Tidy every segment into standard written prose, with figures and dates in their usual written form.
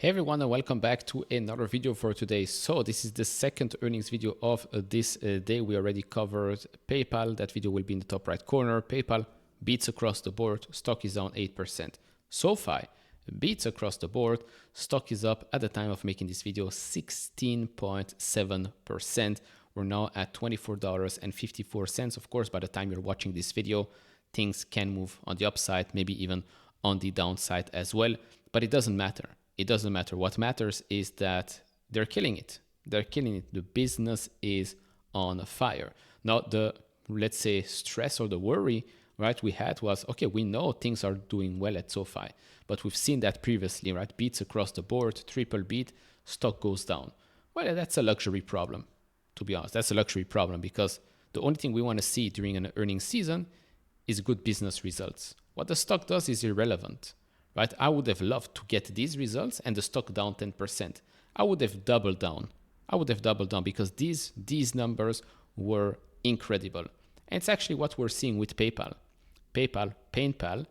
Hey everyone, and welcome back to another video for today. So this is the second earnings video of this day. We already covered PayPal. That video will be in the top right corner. PayPal beats across the board. Stock is down 8%. SoFi beats across the board. Stock is up at the time of making this video 16.7%. We're now at $24.54. Of course, by the time you're watching this video, things can move on the upside, maybe even on the downside as well. But it doesn't matter. It doesn't matter. What matters is that they're killing it. They're killing it. The business is on fire. Now, the, let's say, stress or the worry, right, we had was, okay, we know things are doing well at SoFi, but we've seen that previously, right? Beats across the board, triple beat, stock goes down. Well, that's a luxury problem, to be honest. That's a luxury problem because the only thing we want to see during an earnings season is good business results. What the stock does is irrelevant. Right? I would have loved to get these results and the stock down 10%. I would have doubled down. Because these numbers were incredible. And it's actually what we're seeing with PayPal. PayPal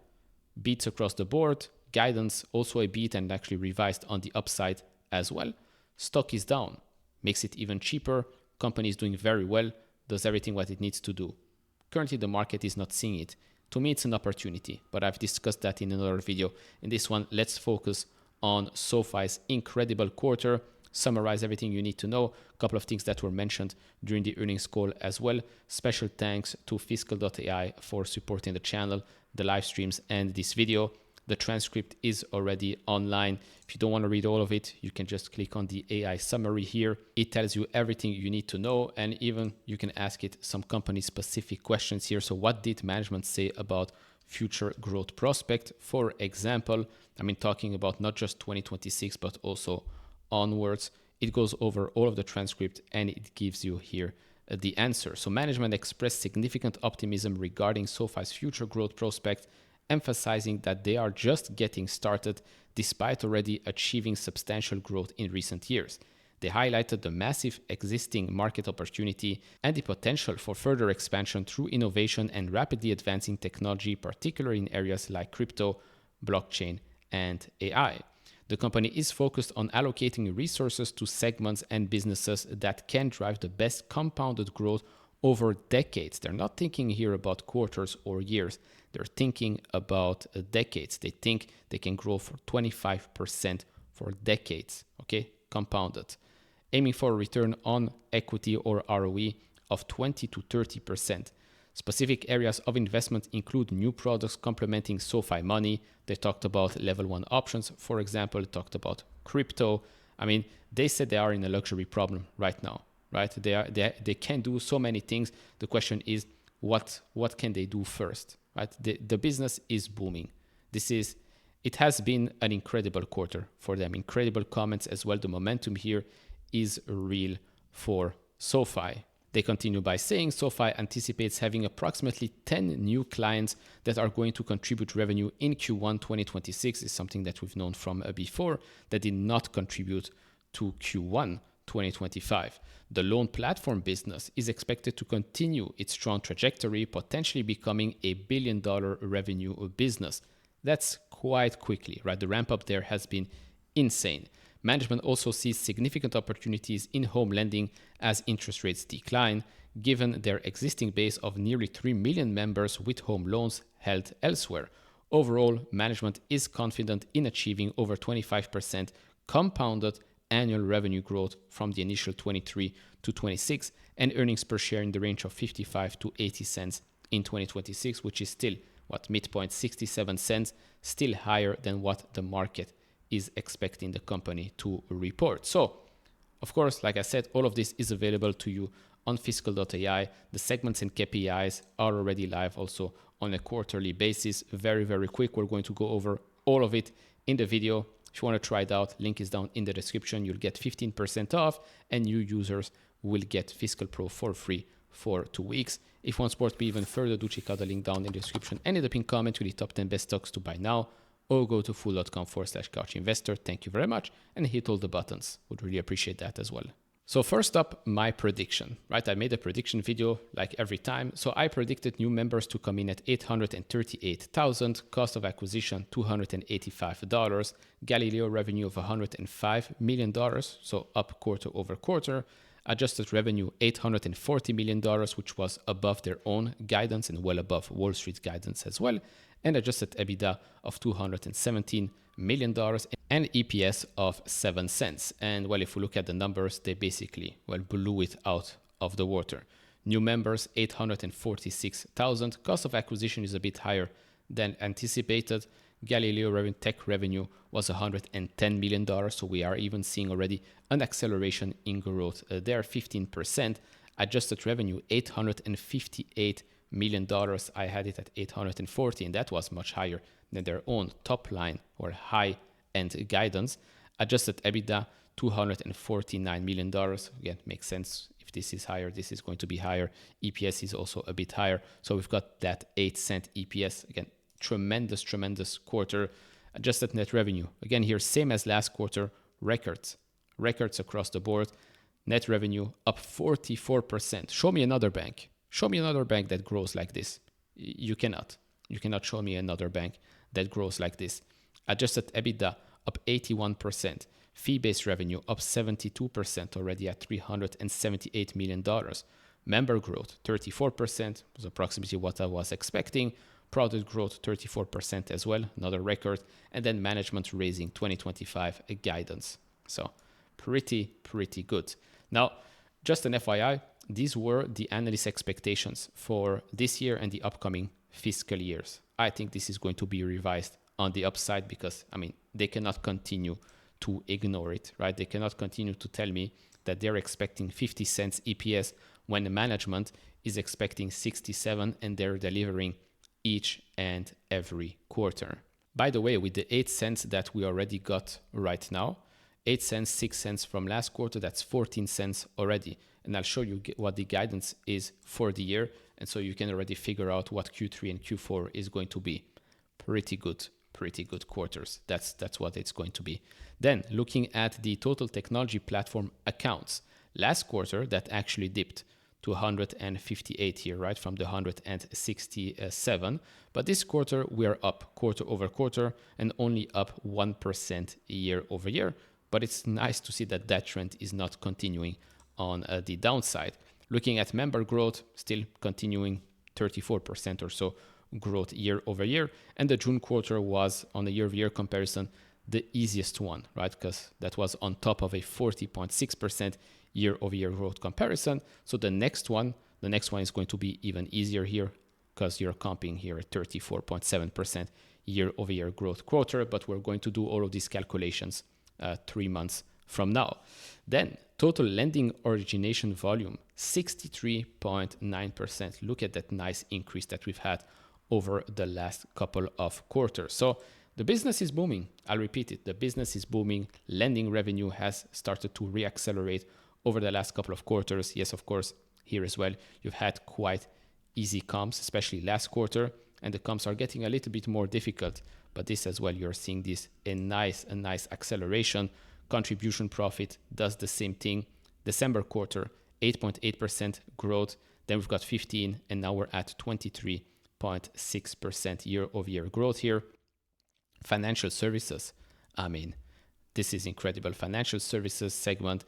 beats across the board. Guidance also a beat and actually revised on the upside as well. Stock is down. Makes it even cheaper. Company is doing very well. Does everything what it needs to do. Currently, the market is not seeing it. To me, it's an opportunity, but I've discussed that in another video. In this one, let's focus on SoFi's incredible quarter, summarize everything you need to know, a couple of things that were mentioned during the earnings call as well. Special thanks to Fiscal.ai for supporting the channel, the live streams, and this video. The transcript is already online. If you don't want to read all of it, you can just click on the AI summary here. It tells you everything you need to know, and even you can ask it some company-specific questions here. So what did management say about future growth prospect? For example, talking about not just 2026, but also onwards. It goes over all of the transcript and it gives you here the answer. So management expressed significant optimism regarding SoFi's future growth prospect, emphasizing that they are just getting started despite already achieving substantial growth in recent years. They highlighted the massive existing market opportunity and the potential for further expansion through innovation and rapidly advancing technology, particularly in areas like crypto, blockchain, and AI. The company is focused on allocating resources to segments and businesses that can drive the best compounded growth over decades. They're not thinking here about quarters or years. They're thinking about decades. They think they can grow for 25% for decades, okay? Compounded. Aiming for a return on equity or ROE of 20 to 30%. Specific areas of investment include new products complementing SoFi Money. They talked about level 1 options, for example. They talked about crypto. They said they are in a luxury problem right now. Right? They can do so many things. The question is, what can they do first? Right? The business is booming. It has been an incredible quarter for them. Incredible comments as well. The momentum here is real for SoFi. They continue by saying SoFi anticipates having approximately 10 new clients that are going to contribute revenue in Q1 2026. It's something that we've known from before that did not contribute to Q1 2025. The loan platform business is expected to continue its strong trajectory, potentially becoming a $1 billion revenue business. That's quite quickly, right? The ramp up there has been insane. Management also sees significant opportunities in home lending as interest rates decline, given their existing base of nearly 3 million members with home loans held elsewhere. Overall, management is confident in achieving over 25% compounded annual revenue growth from the initial 23 to 26 and earnings per share in the range of 55 to 80 cents in 2026, which is still midpoint 67 cents, still higher than what the market is expecting the company to report. So, of course, like I said, all of this is available to you on Fiscal.ai. The segments and KPIs are already live also on a quarterly basis. Very, very quick. We're going to go over all of it in the video. If you want to try it out, link is down in the description. You'll get 15% off and new users will get Fiscal Pro for free for 2 weeks. If you want support me even further, do check out the link down in the description and in the pinned comment with the top 10 best stocks to buy now, or go to fool.com/couchinvestor. Thank you very much and hit all the buttons. Would really appreciate that as well. So first up, my prediction, right? I made a prediction video like every time. So I predicted new members to come in at 838,000, cost of acquisition $285, Galileo revenue of $105 million, so up quarter over quarter, adjusted revenue $840 million, which was above their own guidance and well above Wall Street guidance as well, and adjusted EBITDA of $217 million and EPS of 7 cents. And well, if we look at the numbers, they basically, well, blew it out of the water. New members, 846,000. Cost of acquisition is a bit higher than anticipated. Galileo tech revenue was $110 million. So we are even seeing already an acceleration in growth there, 15%. Adjusted revenue, $858 million. I had it at 840, and that was much higher than their own top line or high end guidance. Adjusted EBITDA, $249 million. Again, makes sense. If this is higher, this is going to be higher. EPS is also a bit higher. So we've got that 8-cent EPS. Again, tremendous quarter. Adjusted net revenue. Again, here, same as last quarter, records across the board. Net revenue up 44%. Show me another bank. Show me another bank that grows like this. You cannot. You cannot show me another bank that grows like this. Adjusted EBITDA up 81%. Fee-based revenue up 72% already at $378 million. Member growth 34% was approximately what I was expecting. Product growth 34% as well, another record. And then management raising 2025 guidance. So pretty good. Now, just an FYI, these were the analyst expectations for this year and the upcoming fiscal years. I think this is going to be revised on the upside because, I mean, they cannot continue to ignore it, right? They cannot continue to tell me that they're expecting 50 cents EPS when the management is expecting 67 and they're delivering each and every quarter. By the way, with the 8 cents that we already got right now, 8 cents, 6 cents from last quarter, that's 14 cents already. And I'll show you what the guidance is for the year. And so you can already figure out what Q3 and Q4 is going to be. Pretty good quarters. That's what it's going to be. Then looking at the total technology platform accounts, last quarter that actually dipped to 158 here, right, from the 167. But this quarter we are up quarter over quarter and only up 1% year over year. But it's nice to see that trend is not continuing on the downside. Looking at member growth, still continuing 34% or so growth year over year. And the June quarter was, on a year over year comparison, the easiest one, right? Because that was on top of a 40.6% year over year growth comparison. So the next one is going to be even easier here because you're comping here at 34.7% year over year growth quarter. But we're going to do all of these calculations 3 months from now. Then total lending origination volume, 63.9%. Look at that nice increase that we've had over the last couple of quarters. So the business is booming. I'll repeat it. The business is booming. Lending revenue has started to reaccelerate over the last couple of quarters. Yes, of course, here as well, you've had quite easy comps, especially last quarter, and the comps are getting a little bit more difficult. But this as well, you're seeing this a nice acceleration. Contribution profit does the same thing. December quarter, 8.8% growth. Then we've got 15, and now we're at 23.6% year over year growth here. Financial services, I mean, this is incredible. Financial services segment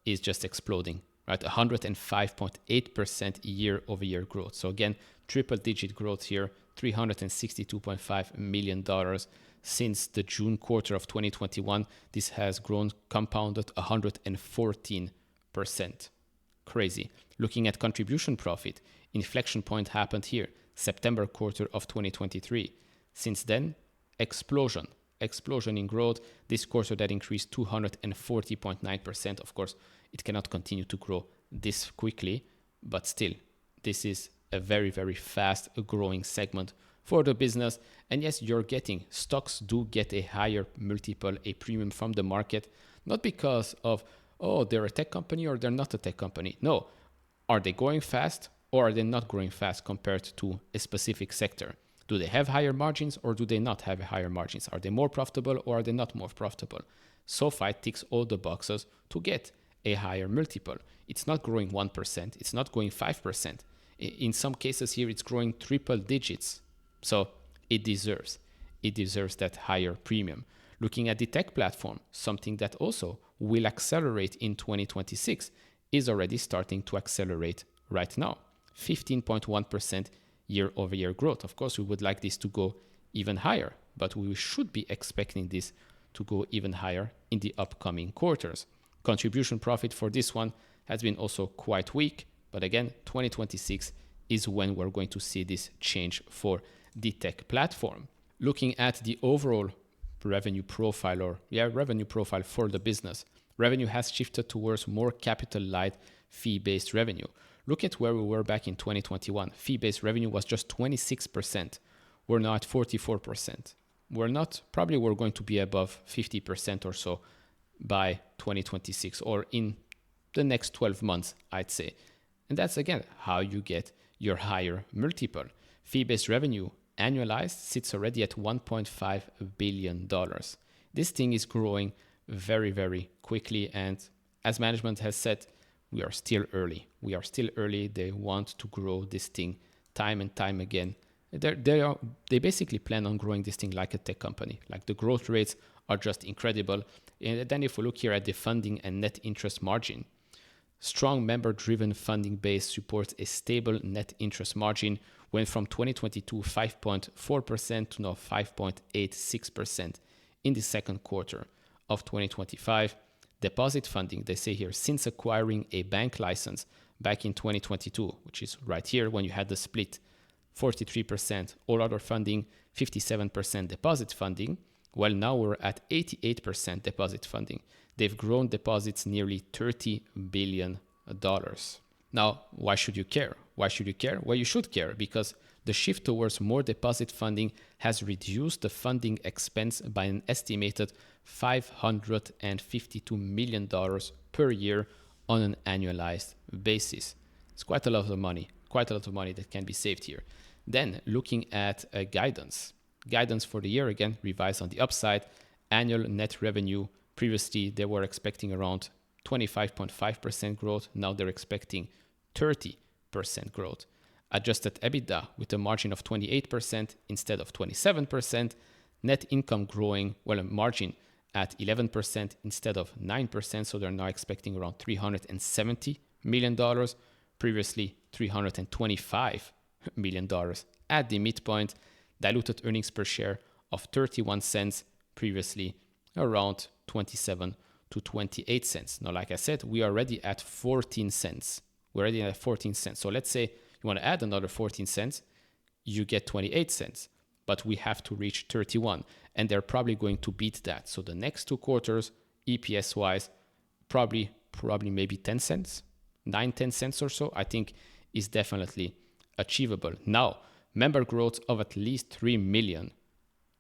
is just exploding, right? 105.8% year over year growth. So again, triple digit growth here, $362.5 million. Since the June quarter of 2021, this has grown compounded 114%. Crazy. Looking at contribution profit, inflection point happened here, September quarter of 2023. Since then, explosion in growth. This quarter that increased 240.9%. Of course, it cannot continue to grow this quickly, but still, this is a very fast growing segment for the business. And yes, stocks do get a higher multiple, a premium from the market, not because of, oh, they're a tech company or they're not a tech company. No, are they growing fast or are they not growing fast compared to a specific sector? Do they have higher margins or do they not have higher margins? Are they more profitable or are they not more profitable? SoFi ticks all the boxes to get a higher multiple. It's not growing 1%, it's not growing 5%. In some cases here, it's growing triple digits. So it deserves that higher premium. Looking at the tech platform, something that also will accelerate in 2026 is already starting to accelerate right now. 15.1% year-over-year growth. Of course, we would like this to go even higher, but we should be expecting this to go even higher in the upcoming quarters. Contribution profit for this one has been also quite weak, but again, 2026 is when we're going to see this change for the tech platform. Looking at the overall revenue profile for the business, revenue has shifted towards more capital light fee-based revenue. Look at where we were back in 2021. Fee-based revenue was just 26%. We're now at 44%. We're going to be above 50% or so by 2026 or in the next 12 months, I'd say. And that's again how you get your higher multiple. Fee-based revenue annualized sits already at $1.5 billion. This thing is growing very, very quickly. And as management has said, we are still early. They want to grow this thing time and time again. They basically plan on growing this thing like a tech company. Like the growth rates are just incredible. And then if we look here at the funding and net interest margin, strong member-driven funding base supports a stable net interest margin, went from 2022 5.4% to now 5.86% in the second quarter of 2025. Deposit funding, they say here, since acquiring a bank license back in 2022, which is right here when you had the split, 43% all other funding, 57% deposit funding. Well, now we're at 88% deposit funding. They've grown deposits nearly $30 billion. Now, why should you care? Well, you should care because the shift towards more deposit funding has reduced the funding expense by an estimated $552 million per year on an annualized basis. It's quite a lot of money that can be saved here. Then looking at guidance for the year, again, revised on the upside. Annual net revenue, previously they were expecting around 25.5% growth. Now they're expecting 30% growth. Adjusted EBITDA with a margin of 28% instead of 27%. Net income growing, a margin at 11% instead of 9%. So they're now expecting around $370 million. Previously, $325 million at the midpoint. Diluted earnings per share of 31 cents, previously around 27 to 28 cents. Now, like I said, we are already at 14 cents. So let's say you want to add another 14 cents, you get 28 cents, but we have to reach 31, and they're probably going to beat that. So the next two quarters, EPS wise, probably maybe 10 cents, 10 cents or so, I think is definitely achievable. Now, member growth of at least 3 million.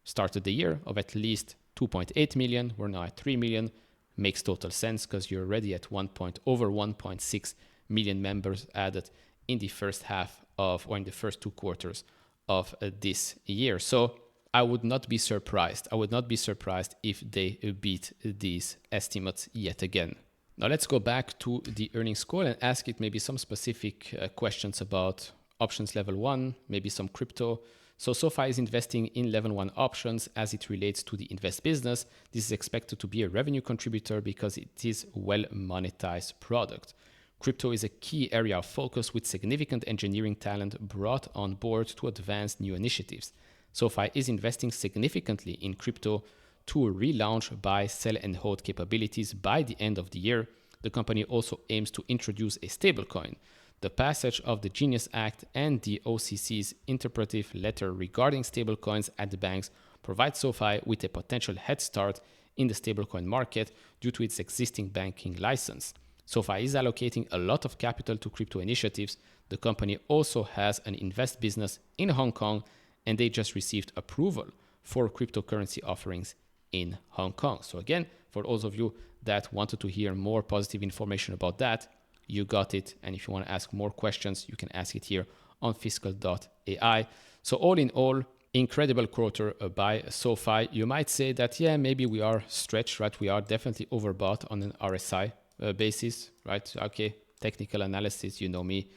Started the year of at least 2.8 million. We're now at 3 million. Makes total sense because you're already at over 1.6 million members added in the first half of, or in the first two quarters of this year. So I would not be surprised. If they beat these estimates yet again. Now let's go back to the earnings call and ask it maybe some specific questions about options level 1, maybe some crypto. So SoFi is investing in level 1 options as it relates to the invest business. This is expected to be a revenue contributor because it is a well monetized product. Crypto is a key area of focus with significant engineering talent brought on board to advance new initiatives. SoFi is investing significantly in crypto to relaunch buy, sell, and hold capabilities by the end of the year. The company also aims to introduce a stablecoin. The passage of the Genius Act and the OCC's interpretive letter regarding stablecoins at the banks provides SoFi with a potential head start in the stablecoin market due to its existing banking license. SoFi is allocating a lot of capital to crypto initiatives. The company also has an invest business in Hong Kong, and they just received approval for cryptocurrency offerings in Hong Kong. So again, for those of you that wanted to hear more positive information about that, you got it. And if you want to ask more questions, you can ask it here on fiscal.ai. So all in all, incredible quarter by SoFi. You might say that, yeah, maybe we are stretched, right? We are definitely overbought on an RSI. basis, right? Okay, technical analysis, you know me,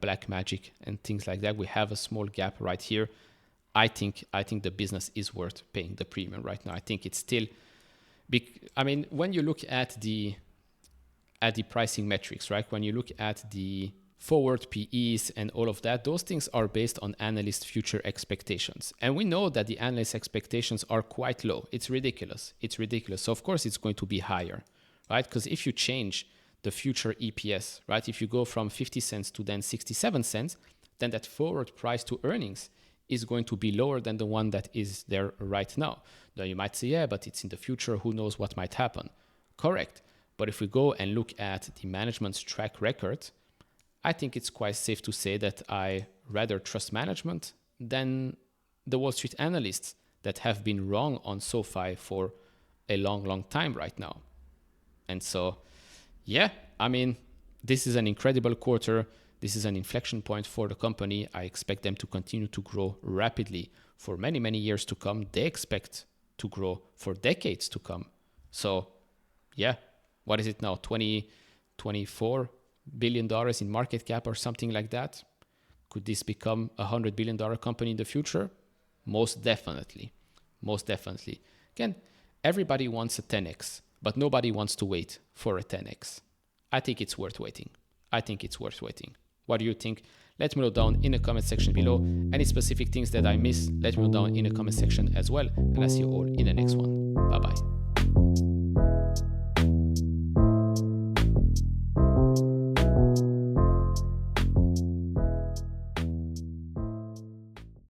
black magic and things like that. We have a small gap right here. I think the business is worth paying the premium right now. I think it's still big. I mean, when you look at the pricing metrics, right? When you look at the forward PEs and all of that, those things are based on analyst future expectations. And we know that the analyst expectations are quite low. It's ridiculous. It's ridiculous. So of course it's going to be higher, right? Because if you change the future EPS, right? If you go from 50 cents to then 67 cents, then that forward price to earnings is going to be lower than the one that is there right now. Now you might say, yeah, but it's in the future. Who knows what might happen? Correct. But if we go and look at the management's track record, I think it's quite safe to say that I rather trust management than the Wall Street analysts that have been wrong on SoFi for a long, long time right now. And so, yeah, I mean, this is an incredible quarter. This is an inflection point for the company. I expect them to continue to grow rapidly for many, many years to come. They expect to grow for decades to come. So, yeah, what is it now? $24 billion in market cap or something like that. Could this become a $100 billion company in the future? Most definitely. Most definitely. Again, everybody wants a 10x, but nobody wants to wait for a 10x. I think it's worth waiting. I think it's worth waiting. What do you think? Let me know down in the comment section below. Any specific things that I missed, let me know down in the comment section as well. And I'll see you all in the next one. Bye-bye.